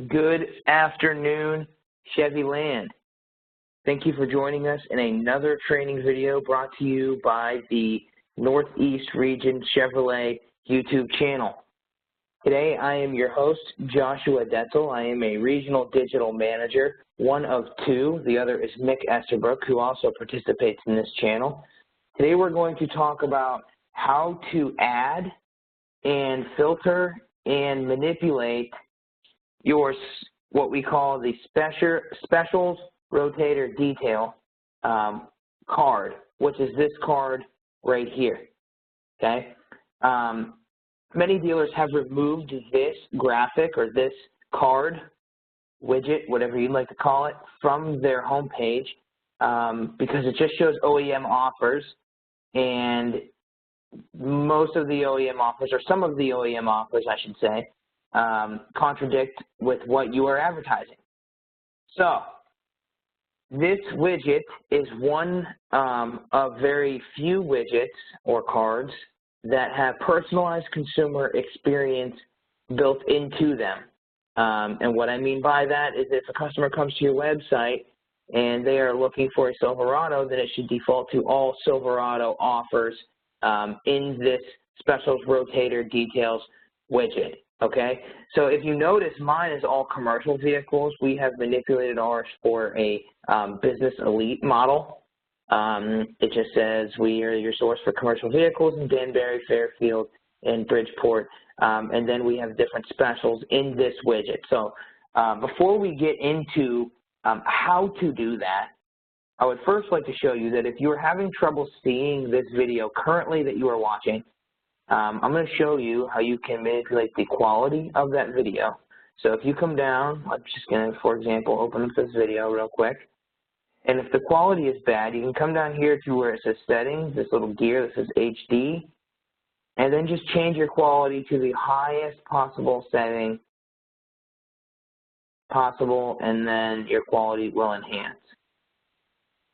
Good afternoon, Chevy Land. Thank you for joining us in another training video brought to you by the Northeast Region Chevrolet YouTube channel. Today I am your host, Joshua Detzel. I am a regional digital manager, one of two. The other is Mick Estabrook, who also participates in this channel. Today we're going to talk about how to add and filter and manipulate your what we call the Specials Rotator detail card, which is this card right here, okay? Many dealers have removed this graphic or this card, widget, whatever you'd like to call it, from their homepage because it just shows OEM offers, and most of the OEM offers, or some of the OEM offers, I should say, contradict with what you are advertising. So this widget is one of very few widgets or cards that have personalized consumer experience built into them. And what I mean by that is if a customer comes to your website and they are looking for a Silverado, then it should default to all Silverado offers in this Specials Rotator Details widget. Okay, so if you notice, mine is all commercial vehicles. We have manipulated ours for a business elite model. It just says we are your source for commercial vehicles in Danbury, Fairfield, and Bridgeport. And then we have different specials in this widget. So before we get into how to do that, I would first like to show you that if you're having trouble seeing this video currently that you are watching, I'm going to show you how you can manipulate the quality of that video. So if you come down, I'm just going to, for example, open up this video real quick. And if the quality is bad, you can come down here to where it says settings, this little gear that says HD, and then just change your quality to the highest possible setting possible, and then your quality will enhance.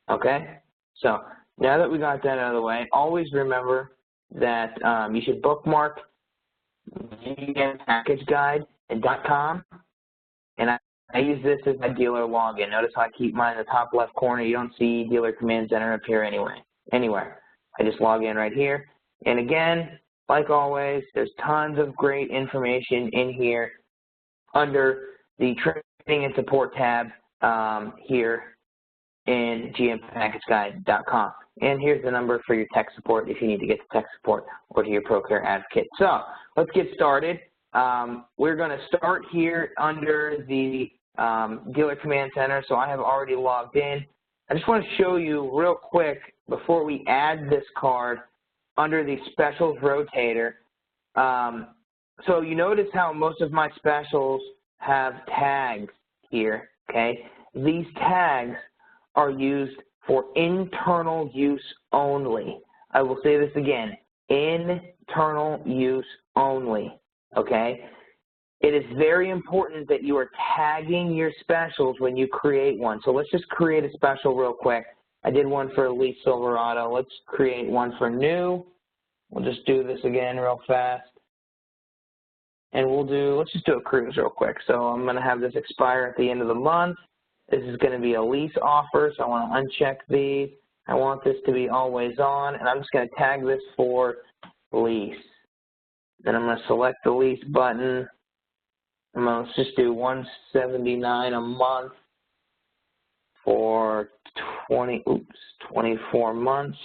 Okay? So now that we got that out of the way, always remember that you should bookmark GMPackageGuide.com, and I use this as my dealer login. Notice how I keep mine in the top left corner. You don't see Dealer Command Center appear anywhere. I just log in right here. And again, like always, there's tons of great information in here under the Training and Support tab here in GMPackageGuide.com. And here's the number for your tech support if you need to get to tech support or to your ProCare advocate. So let's get started. We're going to start here under the Dealer Command Center. So I have already logged in. I just want to show you real quick before we add this card under the Specials Rotator. So you notice how most of my specials have tags here, okay? These tags are used for internal use only. I will say this again, internal use only, okay? It is very important that you are tagging your specials when you create one. So let's just create a special real quick. I did one for Elite Silverado. Let's create one for new. We'll just do this again real fast. And let's just do a cruise real quick. So I'm gonna have this expire at the end of the month. This is going to be a lease offer, so I want to uncheck these. I want this to be always on, and I'm just going to tag this for lease. Then I'm going to select the lease button. Let's just do $179 a month for 24 months.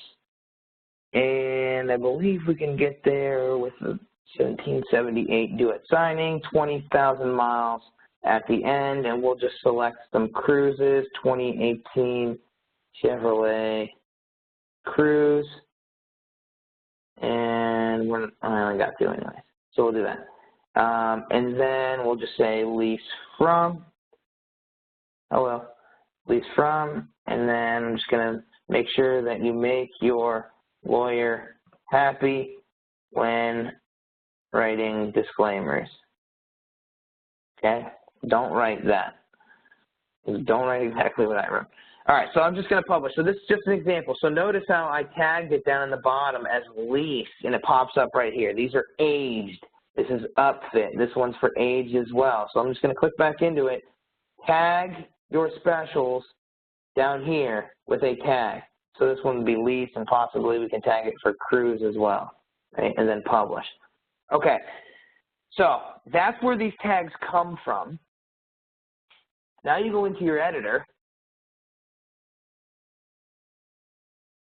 And I believe we can get there with the 1778 due at signing, 20,000 miles at the end, and we'll just select some cruises, 2018 Chevrolet Cruise, and I only got two anyways, so we'll do that. And then we'll just say lease from, lease from, and then I'm just going to make sure that you make your lawyer happy when writing disclaimers, okay? Don't write that. Don't write exactly what I wrote. All right, so I'm just going to publish. So this is just an example. So notice how I tagged it down in the bottom as lease, and it pops up right here. These are aged. This is upfit. This one's for age as well. So I'm just going to click back into it. Tag your specials down here with a tag. So this one would be lease, and possibly we can tag it for cruise as well, right? And then publish. Okay, so that's where these tags come from. Now you go into your editor,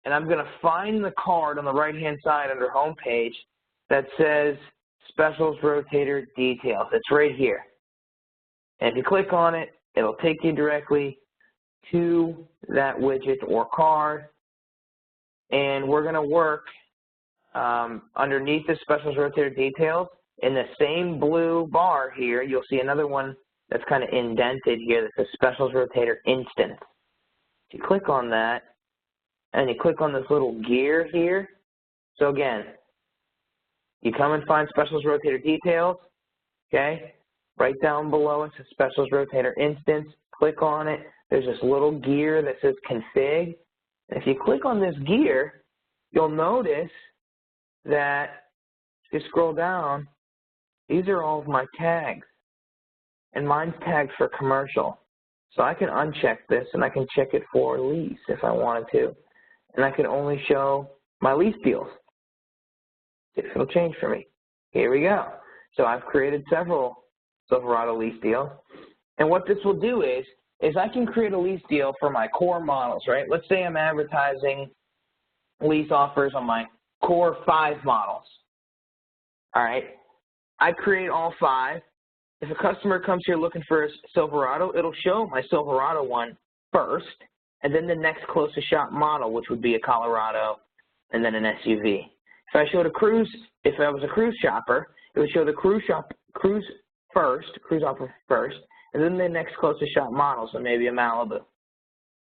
and I'm going to find the card on the right-hand side under Home Page that says Specials Rotator Details. It's right here. And if you click on it, it'll take you directly to that widget or card. And we're going to work underneath the Specials Rotator Details. In the same blue bar here, you'll see another one that's kind of indented here that says Specials Rotator Instance. If you click on that, and you click on this little gear here, so again, you come and find Specials Rotator Details, okay? Right down below it says Specials Rotator Instance. Click on it. There's this little gear that says Config. And if you click on this gear, you'll notice that if you scroll down, these are all of my tags. And mine's tagged for commercial. So I can uncheck this and I can check it for lease if I wanted to. And I can only show my lease deals. See if it'll change for me. Here we go. So I've created several Silverado lease deals. And what this will do is I can create a lease deal for my core models, right? Let's say I'm advertising lease offers on my core 5 models. All right. I create all 5. If a customer comes here looking for a Silverado, it'll show my Silverado one first, and then the next closest shop model, which would be a Colorado, and then an SUV. If I showed a cruise, if I was a cruise shopper, it would show the cruise offer first, and then the next closest shop model, so maybe a Malibu.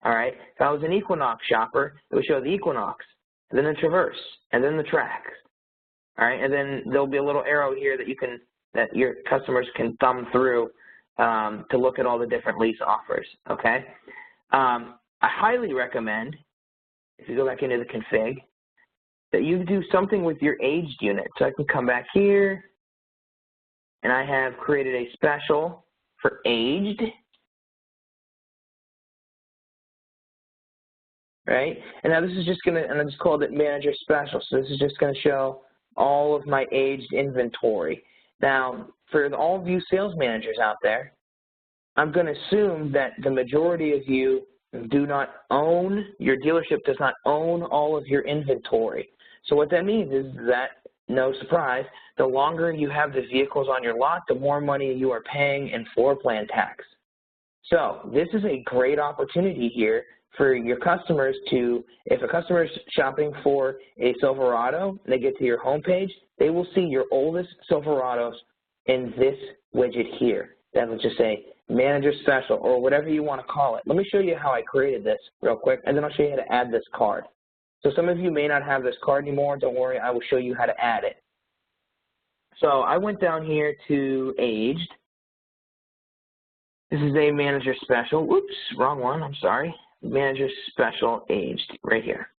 All right. If I was an Equinox shopper, it would show the Equinox, and then the Traverse, and then the Trax. All right, and then there'll be a little arrow here that your customers can thumb through to look at all the different lease offers. Okay. I highly recommend, if you go back into the config, that you do something with your aged unit. So I can come back here, and I have created a special for aged, right? And now this is just gonna, and I just called it Manager Special. So this is just gonna show all of my aged inventory. Now, for all of you sales managers out there, I'm gonna assume that the majority of you do not own, your dealership does not own all of your inventory. So what that means is that, no surprise, the longer you have the vehicles on your lot, the more money you are paying in floor plan tax. So this is a great opportunity here for your customers to, if a customer is shopping for a Silverado and they get to your homepage, they will see your oldest Silverados in this widget here. That will just say Manager Special or whatever you want to call it. Let me show you how I created this real quick, and then I'll show you how to add this card. So some of you may not have this card anymore. Don't worry, I will show you how to add it. So I went down here to aged. This is a Manager Special. Whoops, wrong one, I'm sorry. Manager Special aged right here.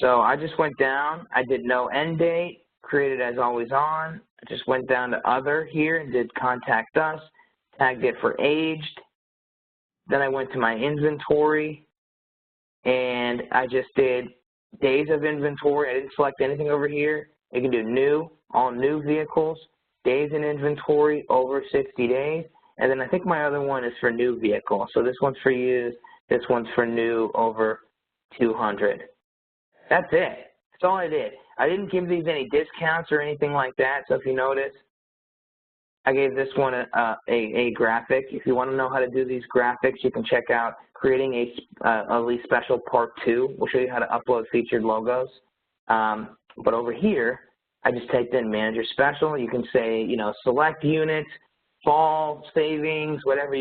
So I just went down. I did no end date, created as always on. I just went down to other here and did contact us, tagged it for aged. Then I went to my inventory and I just did days of inventory. I didn't select anything over here. You can do new, all new vehicles, days in inventory over 60 days. And then I think my other one is for new vehicle. So this one's for used, this one's for new over 200. That's it. That's all I did. I didn't give these any discounts or anything like that. So if you notice, I gave this one a graphic. If you want to know how to do these graphics, you can check out creating a lease special part 2. We'll show you how to upload featured logos. But over here, I just typed in Manager Special. You can say, you know, select units, fall savings, whatever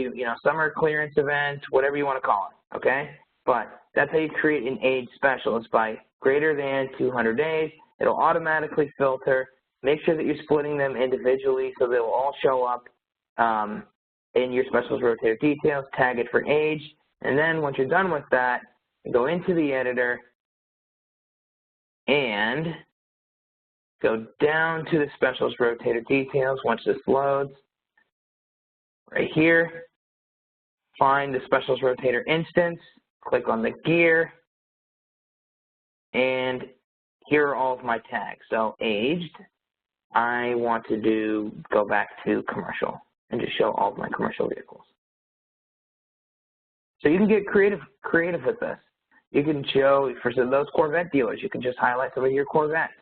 summer clearance event, whatever you want to call it, okay? But that's how you create an age special. It's by greater than 200 days. It'll automatically filter. Make sure that you're splitting them individually so they'll all show up in your Specials Rotator Details, tag it for age, and then once you're done with that, go into the editor and go down to the Specials Rotator details once this loads. Right here, find the Specials Rotator instance, click on the gear, and here are all of my tags. So aged, I want to go back to commercial and just show all of my commercial vehicles. So you can get creative with this. You can show, for those Corvette dealers, you can just highlight some of your Corvettes.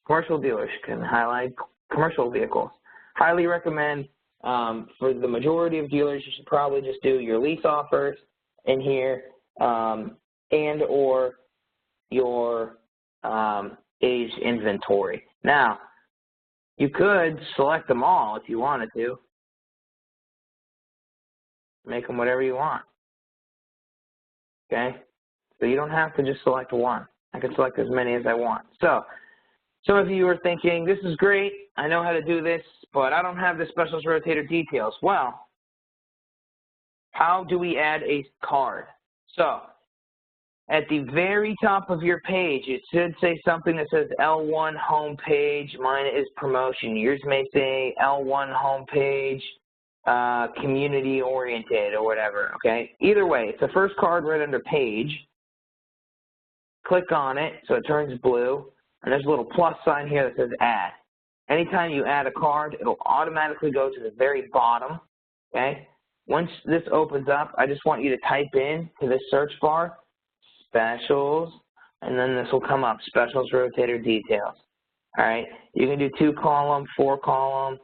Commercial dealers can highlight commercial vehicles. Highly recommend, for the majority of dealers, you should probably just do your lease offers in here and or your aged inventory. Now, you could select them all if you wanted to. Make them whatever you want. Okay? So you don't have to just select one. I can select as many as I want. So some of you are thinking, this is great, I know how to do this, but I don't have the Specials Rotator details. Well, how do we add a card? So at the very top of your page, it should say something that says L1 home page. Mine is promotion. Yours may say L1 home page, community oriented or whatever, okay? Either way, it's the first card right under page. Click on it so it turns blue, and there's a little plus sign here that says add. Anytime you add a card, it'll automatically go to the very bottom, okay? Once this opens up, I just want you to type in to this search bar, Specials, and then this will come up, Specials Rotator Details. All right, you can do 2-column, 4-column.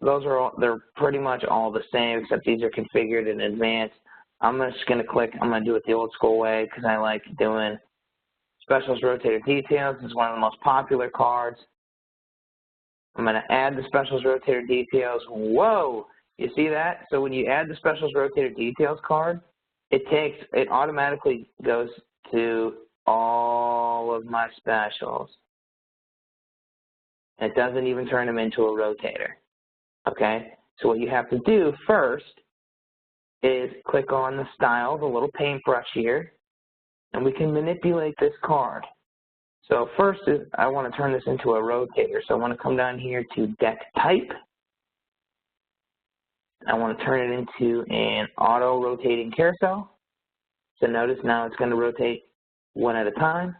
Those are all, they're pretty much all the same, except these are configured in advance. I'm just going to click, I'm going to do it the old school way because I like doing Specials Rotator Details. This is one of the most popular cards. I'm going to add the Specials Rotator Details. Whoa, you see that? So when you add the Specials Rotator Details card, it automatically goes to all of my specials. It doesn't even turn them into a rotator, okay? So what you have to do first is click on the style, the little paintbrush here, and we can manipulate this card. So first is I want to turn this into a rotator. So I want to come down here to deck type. I want to turn it into an auto rotating carousel. So notice now it's going to rotate one at a time.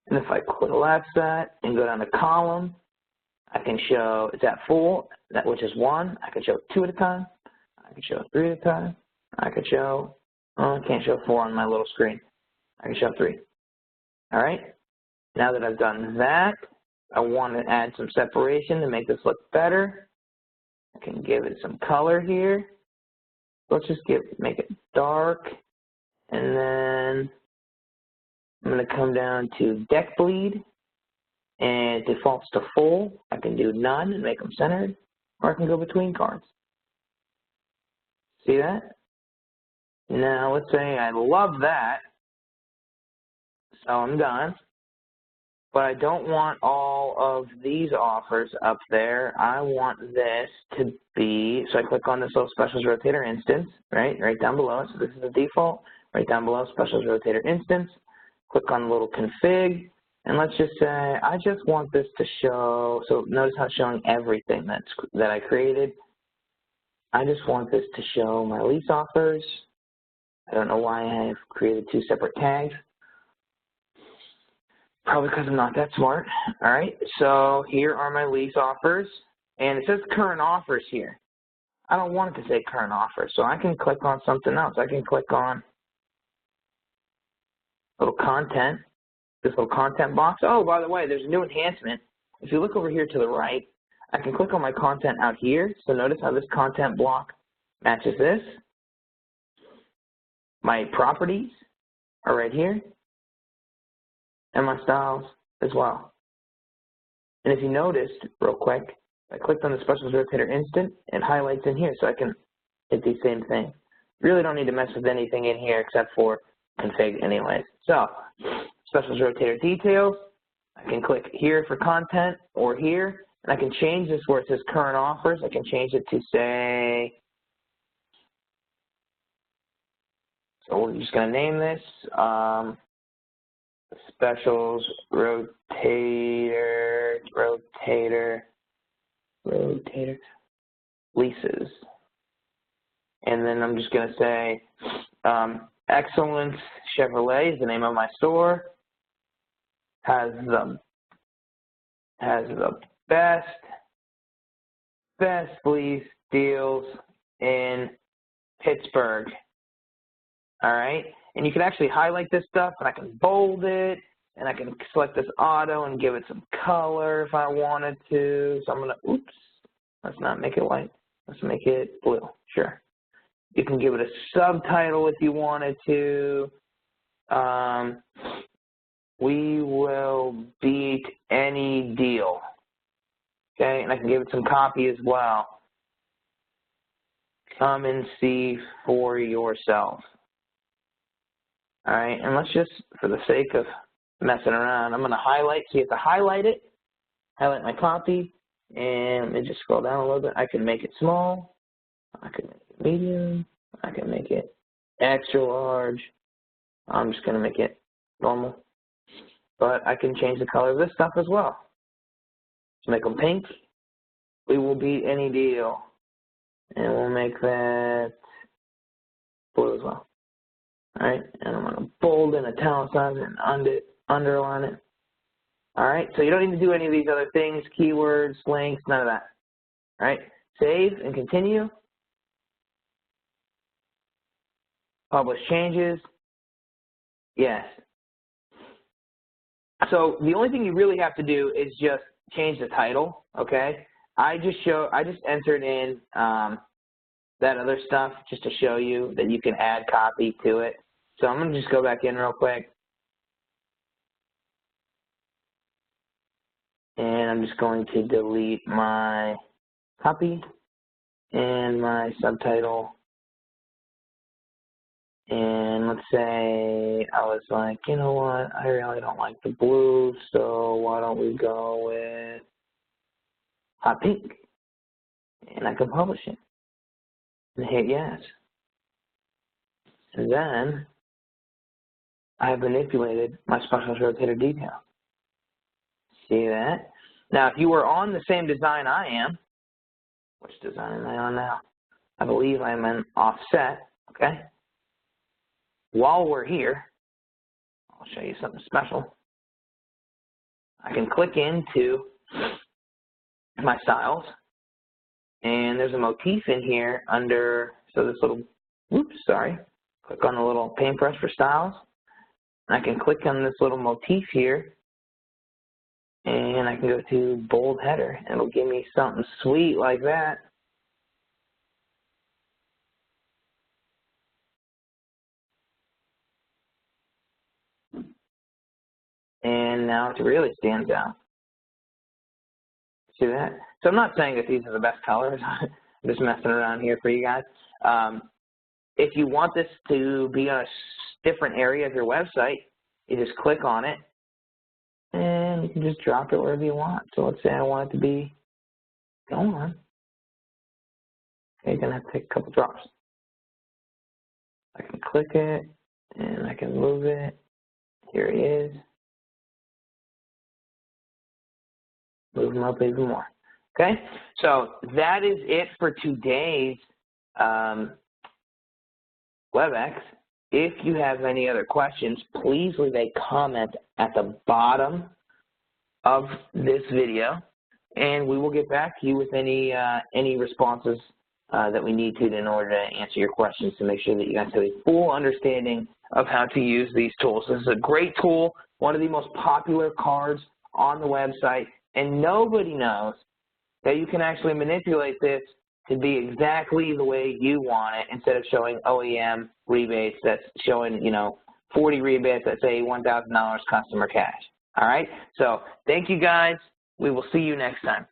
And if I collapse that and go down to column, I can show it's at full, that which is 1. I can show 2 at a time. I can show 3 at a time. I can show, oh, I can't show 4 on my little screen. I can show 3. All right. Now that I've done that, I want to add some separation to make this look better. I can give it some color here. Let's just make it dark. And then I'm going to come down to deck bleed, and it defaults to full. I can do none and make them centered, or I can go between cards. See that? Now let's say I love that, so I'm done. But I don't want all of these offers up there. I want this to be, so I click on this little Specials Rotator instance, right down below. So this is the default. Right down below, Specials Rotator instance. Click on the little config, and let's just say I just want this to show. So notice how it's showing everything that I created. I just want this to show my lease offers. I don't know why I have created 2 separate tags. Probably because I'm not that smart. All right, so here are my lease offers, and it says current offers here. I don't want it to say current offers, so I can click on something else. I can click on little content, this little content box. Oh, by the way, there's a new enhancement. If you look over here to the right, I can click on my content out here. So notice how this content block matches this. My properties are right here, and my styles as well. And if you noticed, real quick, I clicked on the Specials Rotator instant, it highlights in here, so I can hit the same thing. Really don't need to mess with anything in here except for config anyways. So, Specials Rotator details, I can click here for content or here, and I can change this where it says current offers. I can change it to say, so we're just going to name this Specials Rotator leases. And then I'm just going to say Excellence Chevrolet is the name of my store. Has the best lease deals in Pittsburgh. All right, and you can actually highlight this stuff, and I can bold it, and I can select this auto and give it some color if I wanted to. So I'm gonna, oops, let's not make it white. Let's make it blue. Sure. You can give it a subtitle if you wanted to. We will beat any deal. Okay, and I can give it some copy as well. Come and see for yourself. All right, and let's just, for the sake of messing around, I'm going to highlight. So you have to highlight it, highlight my copy, and let me just scroll down a little bit. I can make it small. I can make it medium. I can make it extra large. I'm just going to make it normal. But I can change the color of this stuff as well. Let's make them pink. We will beat any deal. And we'll make that blue as well. All right, and I'm going to bold and italicize it and underline it. All right, so you don't need to do any of these other things, keywords, links, none of that. All right, save and continue. Publish changes. Yes. So the only thing you really have to do is just change the title, okay? I just entered in that other stuff just to show you that you can add copy to it. So I'm going to just go back in real quick. And I'm just going to delete my copy and my subtitle. And let's say I was like, you know what, I really don't like the blue, so why don't we go with hot pink? And I can publish it. And hit yes. And then I have manipulated my Specials Rotator detail. See that? Now, if you were on the same design I am, which design am I on now? I believe I'm in offset, okay? While we're here, I'll show you something special. I can click into my styles, and there's a motif in here under, so this little, oops, sorry. Click on the little paintbrush for styles. I can click on this little motif here, and I can go to bold header, and it'll give me something sweet like that. And now it really stands out. See that? So I'm not saying that these are the best colors. I'm just messing around here for you guys. If you want this to be on a different area of your website, you just click on it, and you can just drop it wherever you want. So let's say I want it to be, go on. Okay, you're going to have to take a couple drops. I can click it, and I can move it. Here he is. Move them up even more. Okay, so that is it for today's WebEx. If you have any other questions, please leave a comment at the bottom of this video, and we will get back to you with any responses that we need to in order to answer your questions to make sure that you guys have a full understanding of how to use these tools. This is a great tool, one of the most popular cards on the website, and nobody knows that you can actually manipulate this to be exactly the way you want it instead of showing OEM rebates that's showing, 40 rebates that say $1,000 customer cash. All right? So thank you guys. We will see you next time.